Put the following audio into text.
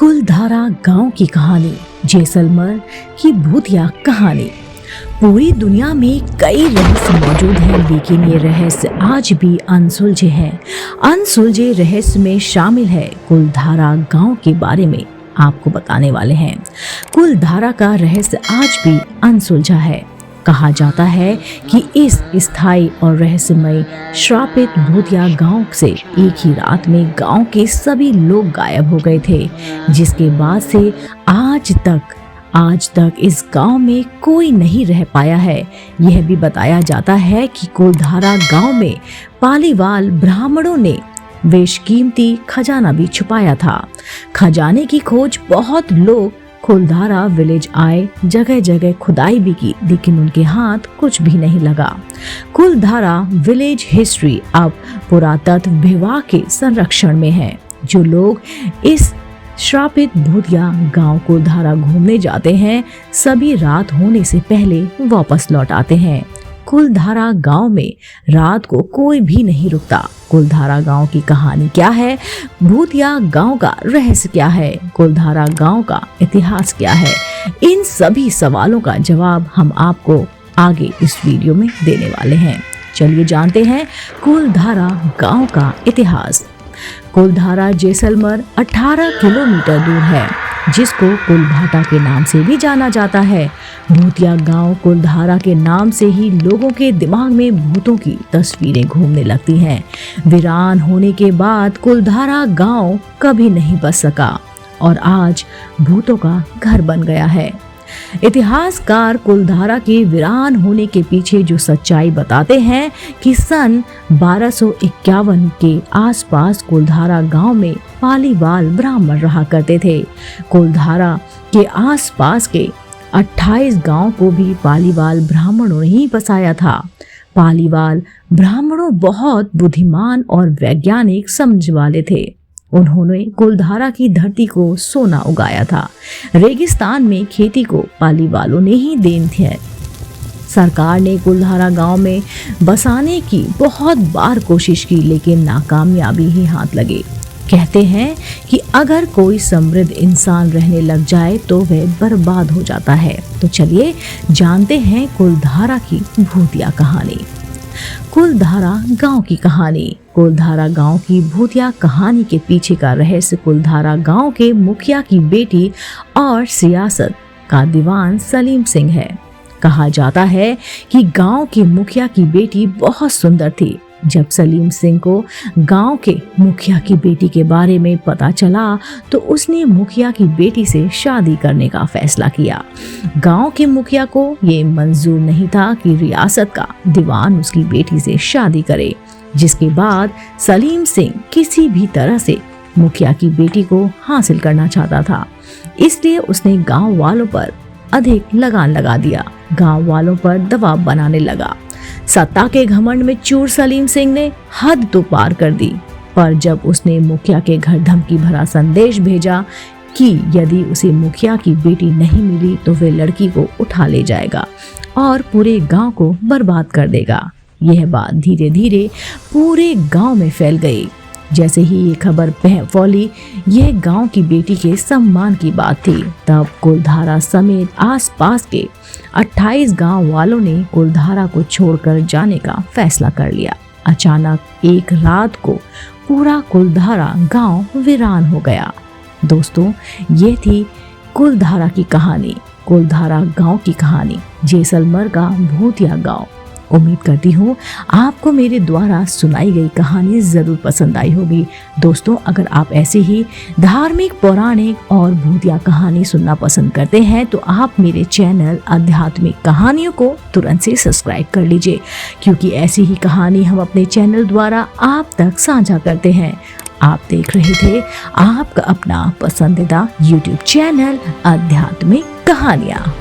कुलधारा गांव की कहानी, जैसलमेर की भूतिया कहानी। पूरी दुनिया में कई रहस्य मौजूद हैं, लेकिन ये रहस्य आज भी अनसुलझे हैं। अनसुलझे रहस्य में शामिल है कुलधारा गांव के बारे में आपको बताने वाले हैं। कुलधारा का रहस्य आज भी अनसुलझा है। कहा जाता है कि इस स्थायी और रहस्यमय श्रापित भूतिया गांव से एक ही रात में गांव के सभी लोग गायब हो गए थे, जिसके बाद से आज तक इस गांव में कोई नहीं रह पाया है। यह भी बताया जाता है कि कुलधारा गांव में पालीवाल ब्राह्मणों ने बेशकीमती खजाना भी छुपाया था। खजाने की खोज बहुत लोग कुलधारा विलेज आए, जगह जगह खुदाई भी की, लेकिन उनके हाथ कुछ भी नहीं लगा। कुलधारा विलेज हिस्ट्री अब पुरातत्व विभाग के संरक्षण में है। जो लोग इस श्रापित भूतिया गांव कुलधारा घूमने जाते हैं, सभी रात होने से पहले वापस लौट आते हैं। कुलधारा गांव में रात को कोई भी नहीं रुकता। कुलधारा गांव की कहानी क्या है? भूतिया गांव का रहस्य क्या है? कुलधारा गांव का इतिहास क्या है? इन सभी सवालों का जवाब हम आपको आगे इस वीडियो में देने वाले हैं। चलिए जानते हैं कुलधारा गांव का इतिहास। कुलधारा जैसलमेर 18 किलोमीटर दूर है, जिसको कुलभाटा के नाम से भी जाना जाता है। भूतिया गांव कुलधारा के नाम से ही लोगों के दिमाग में भूतों की तस्वीरें घूमने लगती हैं। वीरान होने के बाद कुलधारा गांव कभी नहीं बच सका और आज भूतों का घर बन गया है। इतिहासकार कुलधारा के वीरान होने के पीछे जो सच्चाई बताते हैं कि सन 1251 के आसपास कुलधारा गांव में पालीवाल ब्राह्मण रहा करते थे। कुलधारा के आसपास के 28 गांव को भी पालीवाल ब्राह्मणों ने ही बसाया था। पालीवाल ब्राह्मणों बहुत बुद्धिमान और वैज्ञानिक समझ वाले थे। उन्होंने कुलधारा की धरती को सोना उगाया था। रेगिस्तान में खेती को पालीवालों ने ही देन थी। सरकार ने कुलधारा गांव में बसाने की बहुत बार कोशिश की, लेकिन नाकामयाबी ही हाथ लगे। कहते हैं कि अगर कोई समृद्ध इंसान रहने लग जाए तो वह बर्बाद हो जाता है। तो चलिए जानते हैं कुलधारा की भूतिया कहानी। कुलधारा गांव की कहानी। कुलधारा गांव की भूतिया कहानी के पीछे का रहस्य कुलधारा गांव के मुखिया की बेटी और सियासत का दीवान सलीम सिंह है। कहा जाता है कि गांव के मुखिया की बेटी बहुत सुंदर थी। जब सलीम सिंह को गांव के मुखिया की बेटी के बारे में पता चला तो उसने मुखिया की बेटी से शादी करने का फैसला किया। गांव के मुखिया को ये मंजूर नहीं था कि रियासत का दीवान उसकी बेटी से शादी करे, जिसके बाद सलीम सिंह किसी भी तरह से मुखिया की बेटी को हासिल करना चाहता था। इसलिए उसने गांव वालों पर अधिक लगान लगा दिया, गांव वालों पर दबाव बनाने लगा। सत्ता के घमंड में चूर सलीम सिंह ने हद तो पार कर दी, पर जब उसने मुखिया के घर धमकी भरा संदेश भेजा कि यदि उसे मुखिया की बेटी नहीं मिली तो वह लड़की को उठा ले जाएगा और पूरे गांव को बर्बाद कर देगा, यह बात धीरे धीरे पूरे गांव में फैल गई। जैसे ही ये खबर फैली, यह गांव की बेटी के सम्मान की बात थी। तब कुलधारा समेत आसपास के 28 गांव वालों ने कुलधारा को छोड़कर जाने का फैसला कर लिया। अचानक एक रात को पूरा कुलधारा गांव वीरान हो गया। दोस्तों, ये थी कुलधारा की कहानी, कुलधारा गांव की कहानी, जैसलमेर का भूतिया गांव। उम्मीद करती हूँ आपको मेरे द्वारा सुनाई गई कहानी जरूर पसंद आई होगी। दोस्तों, अगर आप ऐसी ही धार्मिक, पौराणिक और भूतिया कहानी सुनना पसंद करते हैं तो आप मेरे चैनल आध्यात्मिक कहानियों को तुरंत से सब्सक्राइब कर लीजिए, क्योंकि ऐसी ही कहानी हम अपने चैनल द्वारा आप तक साझा करते हैं। आप देख रहे थे आपका अपना पसंदीदा YouTube चैनल आध्यात्मिक कहानियाँ।